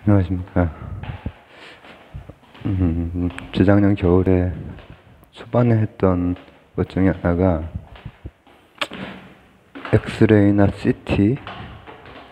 안녕하십니까. 재작년 겨울에 초반에 했던 것 중에 하나가 엑스레이나 CT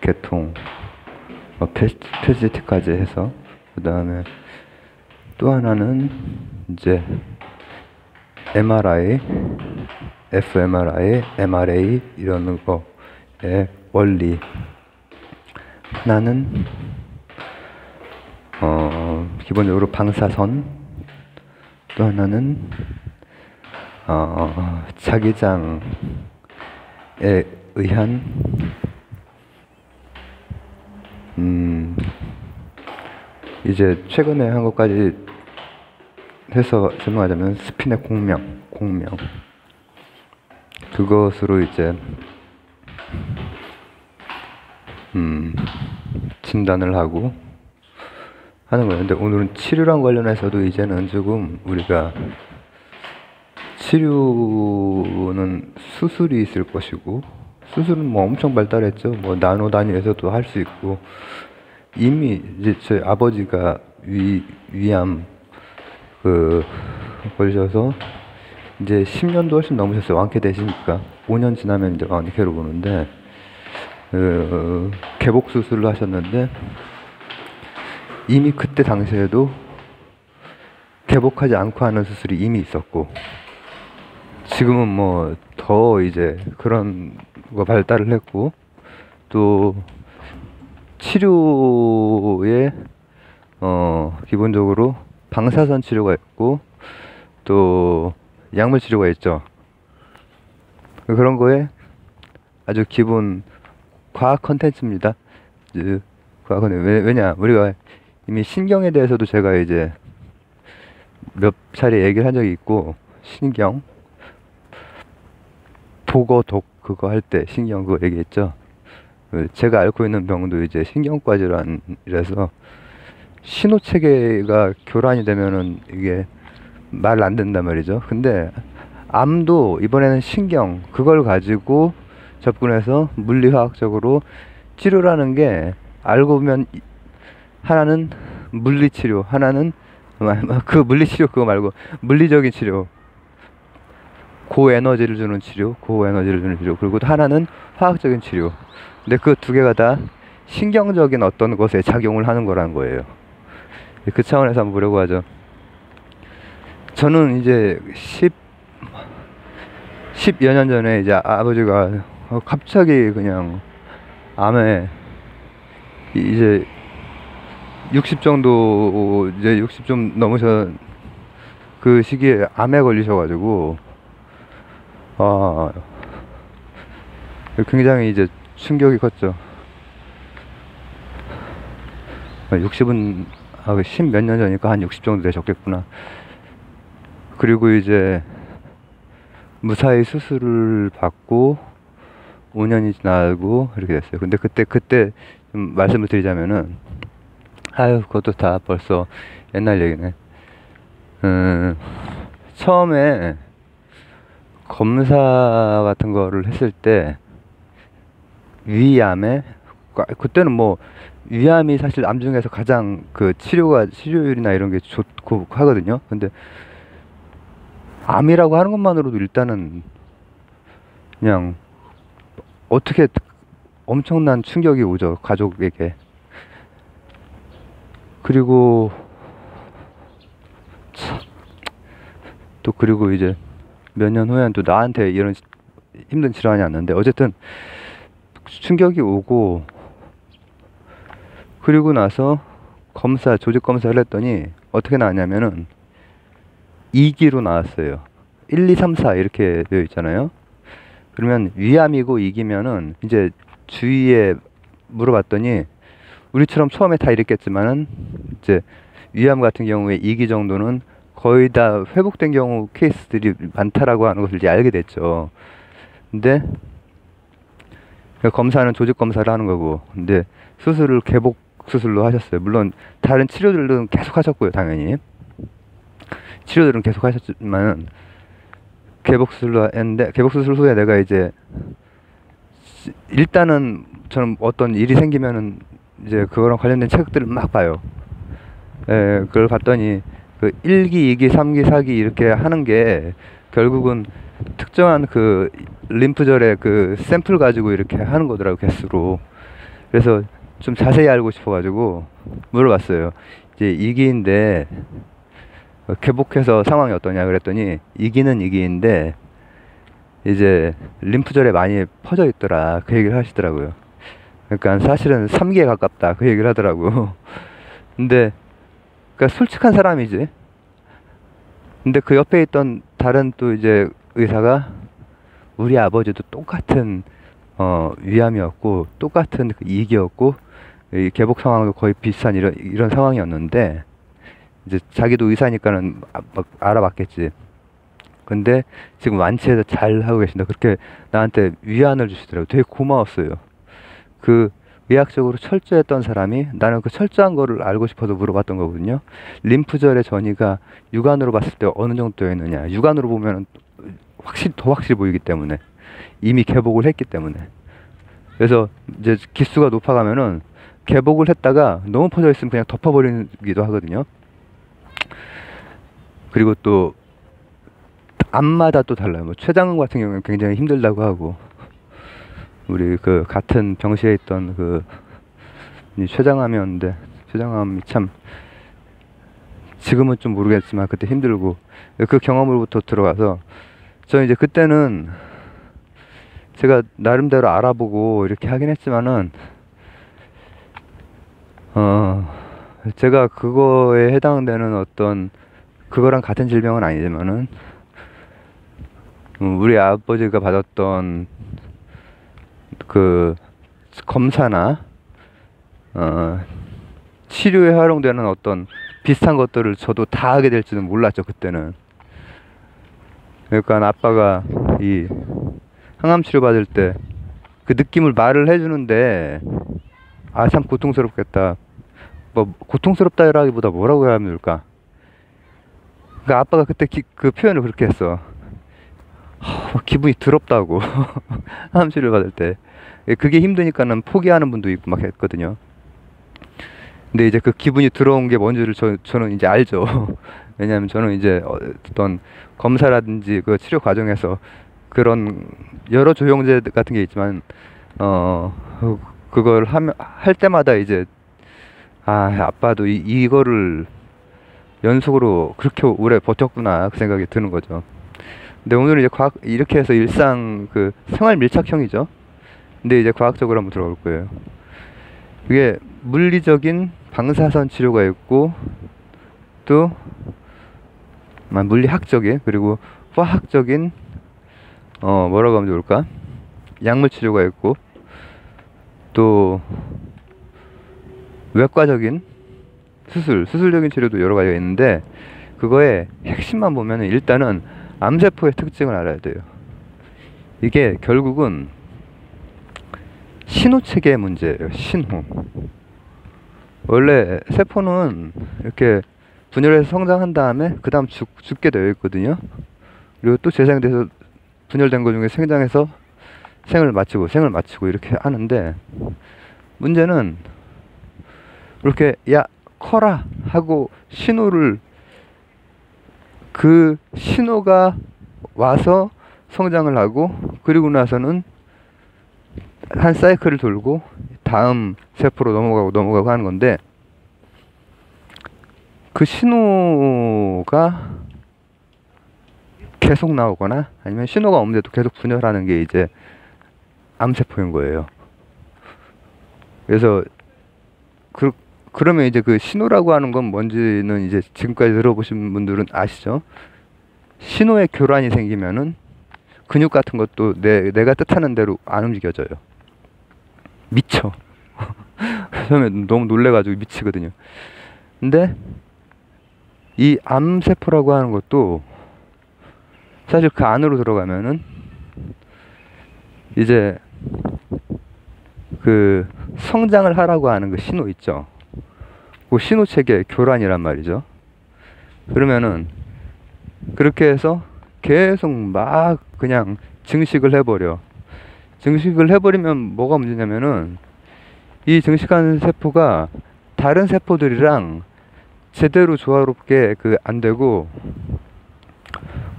개통, PET-CT까지 해서, 그 다음에 또 하나는 이제 MRI, fMRI, MRA 이런 거의 원리. 하나는 기본적으로 방사선, 또 하나는 자기장에 의한 이제 최근에 한 것까지 해서 설명하자면 스핀의 공명 그것으로 이제 진단을 하고 하는 거예요. 근데 오늘은 치료랑 관련해서도 이제는 조금 우리가 치료는 수술이 있을 것이고, 수술은 뭐 엄청 발달했죠. 뭐 나노 단위에서도 할 수 있고, 이미 이제 저희 아버지가 위암 걸리셔서 이제 10년도 훨씬 넘으셨어요. 완쾌 되시니까 5년 지나면 이제 완쾌로 보는데 개복 수술을 하셨는데 이미 그때 당시에도 개복하지 않고 하는 수술이 이미 있었고, 지금은 뭐 더 이제 그런 거 발달을 했고, 또 치료에 기본적으로 방사선 치료가 있고 또 약물 치료가 있죠. 그런 거에 아주 기본 과학 컨텐츠입니다. 과학 컨텐츠. 왜냐 우리가 이미 신경에 대해서도 제가 이제 몇 차례 얘기를 한 적이 있고, 신경 보고독 그거 할 때 신경 그거 얘기했죠. 제가 앓고 있는 병도 이제 신경과 질환이라서 신호체계가 교란이 되면은 이게 말 안 된단 말이죠. 근데 암도 이번에는 신경 그걸 가지고 접근해서 물리화학적으로 치료라는 게 알고 보면 하나는 물리치료, 하나는 그 물리치료 그거 말고 물리적인 치료, 고에너지를 주는 치료, 그리고 또 하나는 화학적인 치료. 근데 그 두 개가 다 신경적인 어떤 것에 작용을 하는 거라는 거예요. 그 차원에서 한번 보려고 하죠. 저는 이제 10여 년 전에 이제 아버지가 갑자기 그냥 암에 이제 60 정도, 이제 60 좀 넘으셔 그 시기에 암에 걸리셔가지고 굉장히 이제 충격이 컸죠. 60은 10 몇 년 전이니까 한 60 정도 되셨겠구나. 그리고 이제 무사히 수술을 받고 5년이 지나고 이렇게 됐어요. 근데 그때 좀 말씀을 드리자면은, 그것도 다 벌써 옛날 얘기네. 처음에 검사 같은 거를 했을 때 위암에, 그때는 뭐 위암이 사실 암 중에서 가장 그 치료율이나 이런 게 좋고 하거든요. 근데 암이라고 하는 것만으로도 일단은 그냥 어떻게 엄청난 충격이 오죠, 가족에게. 그리고 그리고 이제 몇 년 후에는 또 나한테 이런 힘든 질환이 왔는데, 어쨌든 충격이 오고, 그리고 나서 조직 검사를 했더니 어떻게 나왔냐면은 2기로 나왔어요. 1, 2, 3, 4 이렇게 되어 있잖아요. 그러면 위암이고 2기면은 이제 주위에 물어봤더니, 우리처럼 처음에 다 이랬겠지만은 이제 위암 같은 경우에 2기 정도는 거의 다 회복된 경우 케이스들이 많다라고 하는 것을 이제 알게 됐죠. 근데 검사는 조직 검사를 하는 거고, 근데 수술을 개복 수술로 하셨어요. 물론 다른 치료들은 계속 하셨고요, 당연히. 치료들은 계속 하셨지만 개복 수술로 했는데, 개복 수술 후에 내가 이제 일단은 저는 어떤 일이 생기면은 이제 그거랑 관련된 책들을 막 봐요. 예, 그걸 봤더니 그 1기, 2기, 3기, 4기 이렇게 하는 게 결국은 특정한 그 림프절의 그 샘플 가지고 이렇게 하는 거더라고, 개수로. 그래서 좀 자세히 알고 싶어가지고 물어봤어요. 이제 2기인데 개복해서 상황이 어떠냐 그랬더니 2기는 2기인데 이제 림프절에 많이 퍼져 있더라, 그 얘기를 하시더라고요. 그러니까 사실은 3기에 가깝다, 그 얘기를 하더라고. 근데 그러니까 솔직한 사람이지. 근데 그 옆에 있던 다른 또 이제 의사가 우리 아버지도 똑같은 위암이었고 똑같은 그 이기였고 이 개복 상황도 거의 비슷한 이런 상황이었는데 이제 자기도 의사니까는 막 알아봤겠지. 근데 지금 완치해서 잘 하고 계신다, 그렇게 나한테 위안을 주시더라고요. 되게 고마웠어요. 그 의학적으로 철저했던 사람이 나는 그 철저한 거를 알고 싶어서 물어봤던 거거든요. 림프절의 전이가 육안으로 봤을 때 어느 정도였느냐. 육안으로 보면 확실히 더 확실히 보이기 때문에, 이미 개복을 했기 때문에. 그래서 이제 기수가 높아가면은 개복을 했다가 너무 퍼져 있으면 그냥 덮어버리기도 하거든요. 그리고 또 암마다 또 달라요. 뭐 췌장암 같은 경우는 굉장히 힘들다고 하고, 우리 그 같은 병실에 있던 그 췌장암이었는데, 췌장암이 참 지금은 좀 모르겠지만 그때 힘들고, 그 경험으로부터 들어가서 저 이제 그때는 제가 나름대로 알아보고 이렇게 하긴 했지만은 제가 그거에 해당되는 어떤 그거랑 같은 질병은 아니지만은 우리 아버지가 받았던 그 검사나 치료에 활용되는 어떤 비슷한 것들을 저도 다 하게 될지는 몰랐죠, 그때는. 그러니까 아빠가 이 항암 치료 받을 때 그 느낌을 말을 해주는데 아, 참 고통스럽겠다. 뭐 고통스럽다라기보다 뭐라고 해야 하면 좋을까? 그러니까 아빠가 그때 그 표현을 그렇게 했어. 기분이 더럽다고. 항암 치료 받을 때 그게 힘드니까는 포기하는 분도 있고 막 했거든요. 근데 이제 그 기분이 들어온 게 뭔지를 저는 이제 알죠. 왜냐하면 저는 이제 어떤 검사라든지 그 치료 과정에서 그런 여러 조영제 같은 게 있지만 그걸 할 때마다 이제 아빠도 이거를 연속으로 그렇게 오래 버텼구나, 그 생각이 드는 거죠. 근데 오늘은 이제 이렇게 해서 일상 그 생활 밀착형이죠. 근데 이제 과학적으로 한번 들어볼 거예요. 이게 물리적인 방사선 치료가 있고 또 물리학적인, 그리고 화학적인 뭐라고 하면 좋을까? 약물 치료가 있고 또 외과적인 수술적인 치료도 여러 가지가 있는데, 그거의 핵심만 보면은 일단은 암세포의 특징을 알아야 돼요. 이게 결국은 신호체계의 문제예요. 신호. 원래 세포는 이렇게 분열해서 성장한 다음에 그 다음 죽게 되어 있거든요. 그리고 또 재생돼서 분열된 것 중에 생장해서 생을 마치고 이렇게 하는데, 문제는 이렇게 야 커라 하고 신호를, 그 신호가 와서 성장을 하고 그리고 나서는 한 사이클을 돌고 다음 세포로 넘어가고 하는 건데, 그 신호가 계속 나오거나 아니면 신호가 없는데도 계속 분열하는 게 이제 암세포인 거예요. 그래서 그러면 이제 그 신호라고 하는 건 뭔지는 이제 지금까지 들어보신 분들은 아시죠? 신호의 교란이 생기면은 근육 같은 것도 내가 뜻하는 대로 안 움직여져요. 미쳐. 처음에 너무 놀래가지고 미치거든요. 근데 이 암세포라고 하는 것도 사실 그 안으로 들어가면은 이제 그 성장을 하라고 하는 그 신호 있죠. 그 신호 체계 교란이란 말이죠. 그러면은 그렇게 해서 계속 막 그냥 증식을 해버려. 증식을 해버리면 뭐가 문제냐면은 이 증식한 세포가 다른 세포들이랑 제대로 조화롭게 안 되고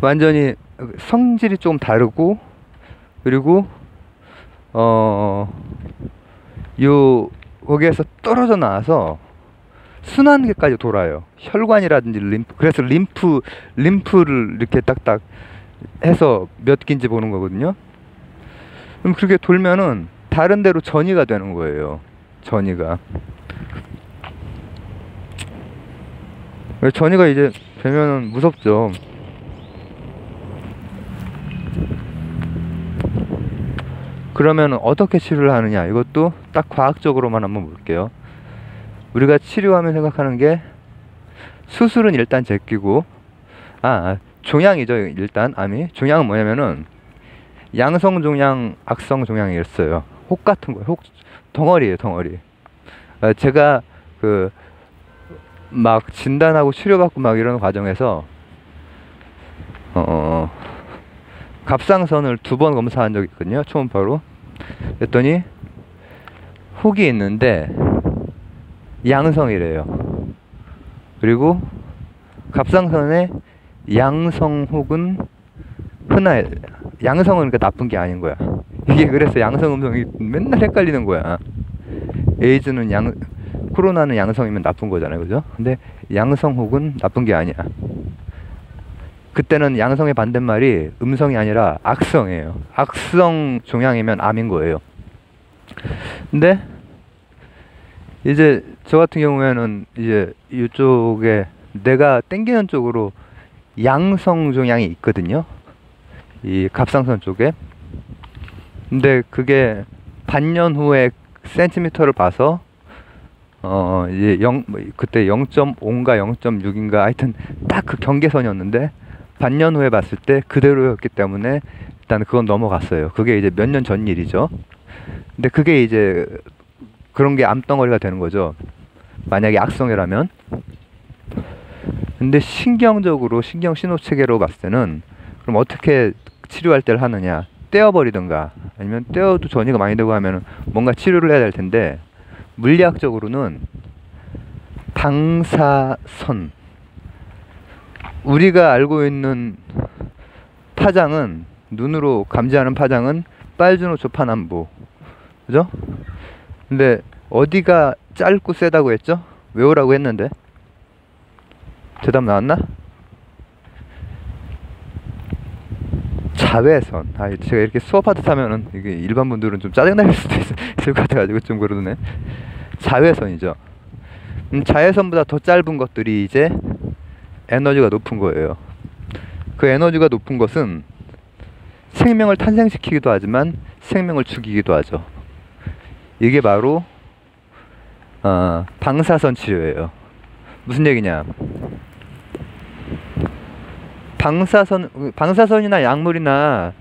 완전히 성질이 좀 다르고, 그리고 거기에서 떨어져 나와서 순환계까지 돌아요. 혈관이라든지 그래서 림프를 이렇게 딱딱 해서 몇 개인지 보는 거거든요. 그럼 그렇게 돌면은 다른 데로 전이가 되는 거예요. 전이가 이제 되면은 무섭죠. 그러면 어떻게 치료를 하느냐, 이것도 딱 과학적으로만 한번 볼게요. 우리가 치료하면 생각하는 게 수술은 일단 제끼고, 종양이죠. 일단 암이 종양은 뭐냐면은 양성 종양, 악성 종양이 있어요. 혹 같은 거예요. 혹 덩어리예요, 덩어리. 제가 막 진단하고 치료받고 막 이런 과정에서 갑상선을 2번 검사한 적이 있거든요. 초음파로. 그랬더니 혹이 있는데 양성이래요. 그리고 갑상선에 양성 혹은 양성은 그러니까 나쁜 게 아닌 거야. 이게 그래서 양성 음성이 맨날 헷갈리는 거야. 에이즈는 코로나는 양성이면 나쁜 거잖아요, 그죠? 근데 양성 혹은 나쁜 게 아니야. 그때는 양성의 반대말이 음성이 아니라 악성이에요. 악성 종양이면 암인 거예요. 근데 이제 저 같은 경우에는 이제 이쪽에 내가 땡기는 쪽으로 양성 종양이 있거든요. 이 갑상선 쪽에. 근데 그게 반년 후에 센티미터를 봐서 이제 그때 0.5인가 0.6인가 하여튼 딱 그 경계선이었는데, 반년 후에 봤을 때 그대로였기 때문에 일단 그건 넘어갔어요. 그게 이제 몇 년 전 일이죠. 근데 그게 이제 그런 게 암덩어리가 되는 거죠, 만약에 악성이라면. 근데 신경적으로, 신경 신호 체계로 봤을 때는 그럼 어떻게 치료할 때를 하느냐, 떼어버리든가, 아니면 떼어도 전이가 많이 되고 하면은 뭔가 치료를 해야 될 텐데, 물리학적으로는 방사선, 우리가 알고 있는 파장은, 눈으로 감지하는 파장은 빨주노 조파남부, 그죠? 근데 어디가 짧고 세다고 했죠? 외우라고 했는데 대답 나왔나? 자외선. 제가 이렇게 수업하듯 하면은 이게 일반 분들은 좀 짜증날 수도 있을 것 같아가지고 좀 그러네. 자외선이죠. 자외선보다 더 짧은 것들이 이제 에너지가 높은 거예요. 그 에너지가 높은 것은 생명을 탄생시키기도 하지만 생명을 죽이기도 하죠. 이게 바로 방사선 치료예요. 무슨 얘기냐? 방사선이나 약물이나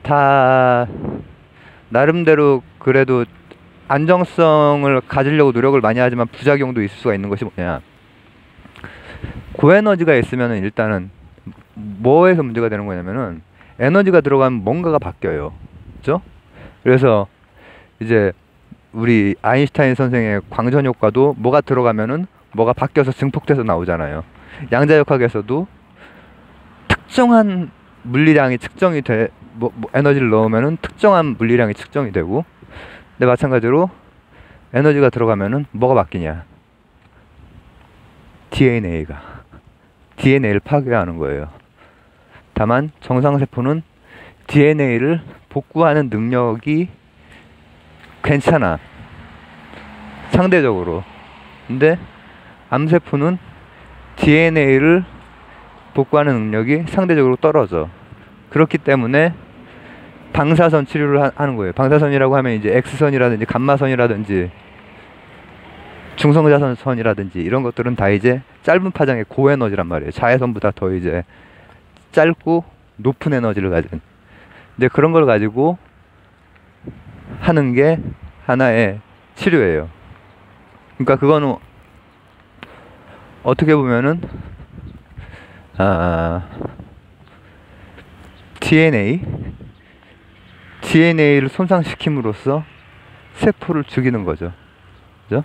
다 나름대로 그래도 안정성을 가지려고 노력을 많이 하지만 부작용도 있을 수가 있는 것이 뭐냐? 고에너지가 있으면은 일단은 뭐에서 문제가 되는 거냐면은 에너지가 들어가면 뭔가가 바뀌어요. 그죠? 그래서 이제 우리 아인슈타인 선생의 광전 효과도 뭐가 들어가면은 뭐가 바뀌어서 증폭돼서 나오잖아요. 양자역학에서도 특정한 물리량이 측정이 에너지를 넣으면은 특정한 물리량이 측정이 되고, 근데 마찬가지로 에너지가 들어가면은 뭐가 바뀌냐? DNA를 파괴하는 거예요. 다만 정상세포는 DNA를 복구하는 능력이 괜찮아, 상대적으로. 근데 암세포는 DNA를 복구하는 능력이 상대적으로 떨어져. 그렇기 때문에 방사선 치료를 하는 거예요. 방사선이라고 하면 이제 X선이라든지 감마선이라든지 중성자선이라든지 이런 것들은 다 이제 짧은 파장의 고에너지란 말이에요. 자외선보다 더 이제 짧고 높은 에너지를 가진. 근데 그런 걸 가지고 하는 게 하나의 치료예요. 그러니까 그거는 어떻게 보면은 DNA를 손상시킴으로써 세포를 죽이는 거죠. 그죠?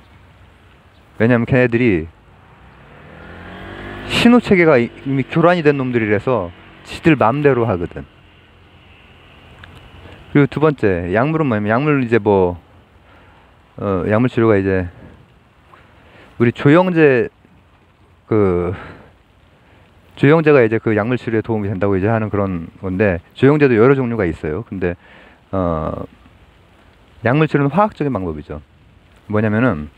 왜냐면 걔네들이 신호 체계가 이미 교란이 된 놈들이라서 지들 맘대로 하거든. 그리고 두 번째, 약물은 뭐냐면, 약물 이제 뭐, 약물 치료가 이제, 우리 조영제가 이제 그 약물 치료에 도움이 된다고 이제 하는 그런 건데, 조영제도 여러 종류가 있어요. 근데, 약물 치료는 화학적인 방법이죠. 뭐냐면은,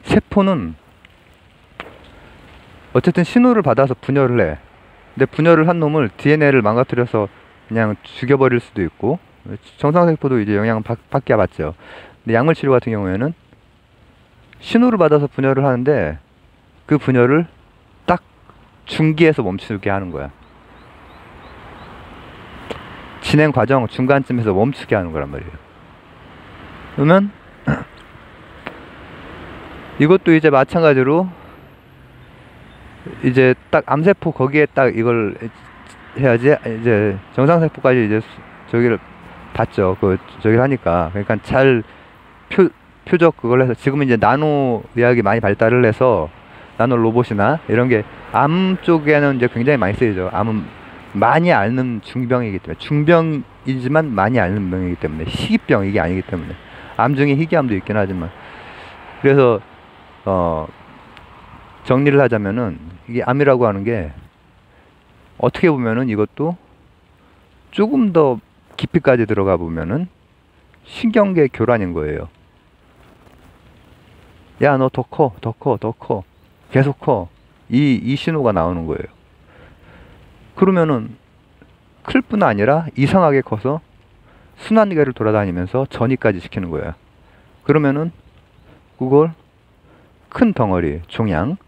세포는 어쨌든 신호를 받아서 분열을 해. 근데 분열을 한 놈을 DNA를 망가뜨려서 그냥 죽여버릴 수도 있고, 정상세포도 이제 영향을 받게 받죠. 근데 약물 치료 같은 경우에는 신호를 받아서 분열을 하는데 그 분열을 딱 중기에서 멈추게 하는 거야. 진행 과정 중간쯤에서 멈추게 하는 거란 말이에요. 그러면 이것도 이제 마찬가지로 이제 딱 암세포 거기에 딱 이걸 해야지 이제 정상세포까지 이제 저기를 봤죠. 저기를 하니까. 그러니까 잘 표적 그걸 해서 지금 이제 나노 의학이 많이 발달을 해서 나노 로봇이나 이런 게 암 쪽에는 이제 굉장히 많이 쓰이죠. 암은 많이 앓는 중병이기 때문에, 중병이지만 많이 앓는 병이기 때문에, 희귀병 이게 아니기 때문에. 암 중에 희귀암도 있긴 하지만. 그래서 정리를 하자면은 이게 암이라고 하는 게 어떻게 보면은 이것도 조금 더 깊이까지 들어가 보면은 신경계 교란인 거예요. 야, 너 더 커, 더 커, 더 커. 계속 커. 이 신호가 나오는 거예요. 그러면은 클 뿐 아니라 이상하게 커서 순환계를 돌아다니면서 전이까지 시키는 거예요. 그러면은 그걸 큰 덩어리, 종양,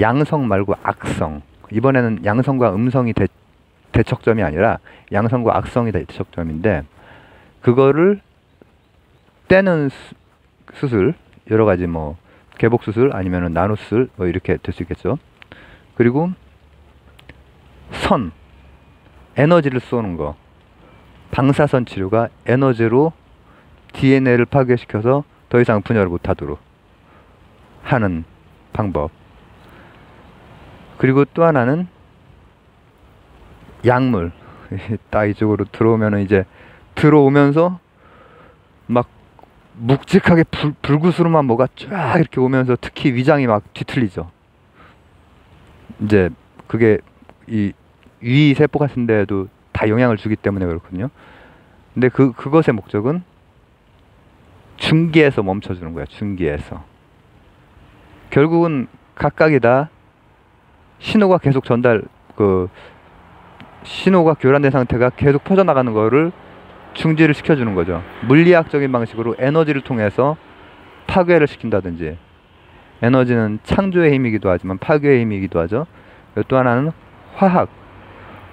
양성 말고 악성. 이번에는 양성과 음성이 대척점이 아니라 양성과 악성이 대척점인데, 그거를 떼는 수술, 여러 가지 뭐 개복 수술 아니면은 나노 수술 뭐 이렇게 될 수 있겠죠. 그리고 에너지를 쏘는 거, 방사선 치료가 에너지로 DNA를 파괴시켜서 더 이상 분열을 못하도록 하는 방법. 그리고 또 하나는 약물. 딱 이쪽으로 들어오면은 이제 들어오면서 막 묵직하게 불구스름한 뭐가 쫙 이렇게 오면서 특히 위장이 막 뒤틀리죠. 이제 그게 이 위 세포 같은 데에도 다 영향을 주기 때문에 그렇거든요. 근데 그것의 목적은 중기에서 멈춰주는 거야. 중기에서. 결국은 각각이 다 신호가 계속 신호가 교란된 상태가 계속 퍼져나가는 거를 중지를 시켜주는 거죠. 물리학적인 방식으로 에너지를 통해서 파괴를 시킨다든지, 에너지는 창조의 힘이기도 하지만 파괴의 힘이기도 하죠. 또 하나는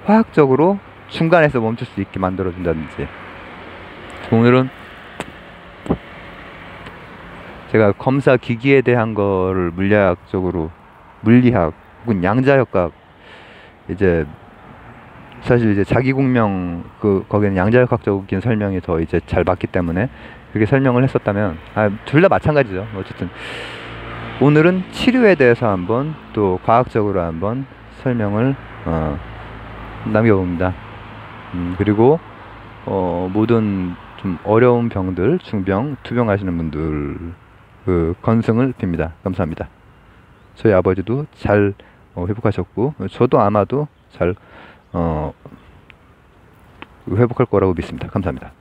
화학적으로 중간에서 멈출 수 있게 만들어준다든지. 오늘은 제가 검사 기기에 대한 거를 물리학 혹은 양자역학, 이제 사실 이제 자기공명 거기는 양자역학적인 설명이 더 이제 잘 맞기 때문에 그렇게 설명을 했었다면, 둘 다 마찬가지죠. 어쨌든 오늘은 치료에 대해서 한번 또 과학적으로 한번 설명을 남겨봅니다. 그리고 모든 좀 어려운 병들, 중병, 투병 하시는 분들 건승을 빕니다. 감사합니다. 저희 아버지도 잘 회복하셨고 저도 아마도 잘 회복할 거라고 믿습니다. 감사합니다.